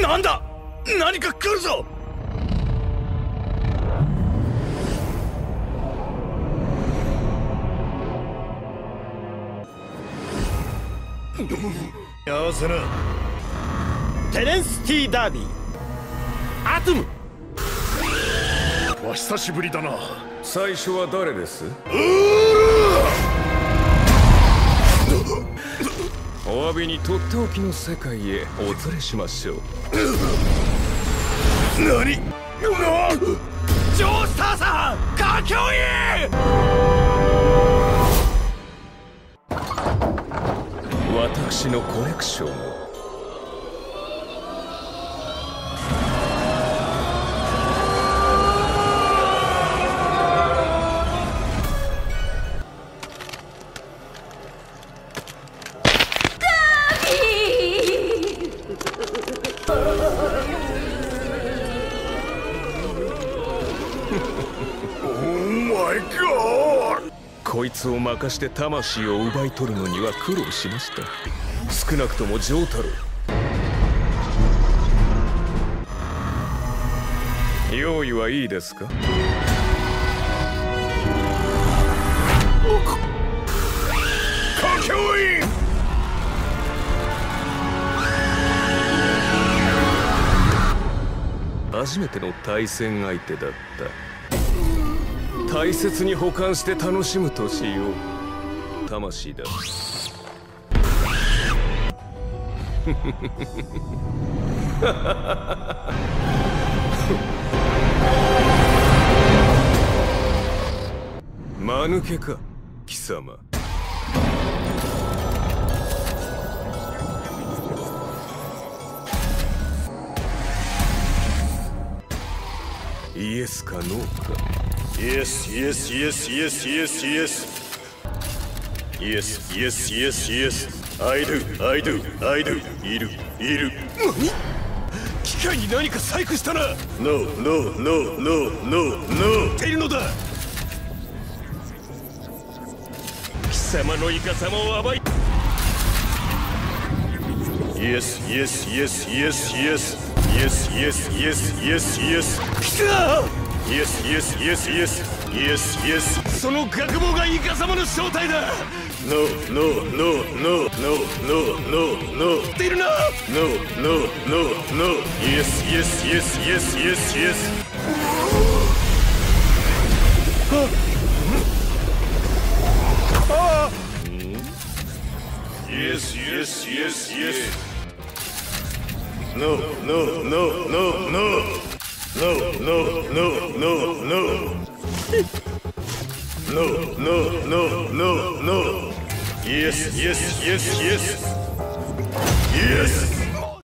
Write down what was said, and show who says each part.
Speaker 1: なんだ、何か来るぞ。合わせな。テレンスティーダービーアトム。お久しぶりだな。
Speaker 2: 最初は誰です？お詫びにとっておきの世界へお連れしましょう。
Speaker 1: 何？ジョースターさん、かっこいい。
Speaker 2: 私のコレクションを。こいつを任して魂を奪い取るのには苦労しました。少なくともジョー太郎。用意はいいですか？初めての対戦相手だった。大切に保管して楽しむとしよう。魂だ。間抜けか貴様。イエスかノーか。
Speaker 1: Yes, yes, yes, yes, yes, yes. Yes, yes, yes, yes. I do, I do, I do. いる。機械に何か細工したな。No, no, no, no, no, no. っているのだ。貴様のイカ様を暴い。Yes, yes, yes, yes, yes. Yes, yes, yes, yes, yes. 来た！Yes, yes, yes, yes, yes, yes. その学帽がイカ様の正体だ。No, no, no, no, no, no, no, no. っているな。No, no, no, no. Yes, yes, yes, yes, yes, yes. Yes, yes, yes, yes. No, no, no, no, no.No, no, no, no, no. No, no, no, no, no. Yes, yes, yes, yes. Yes.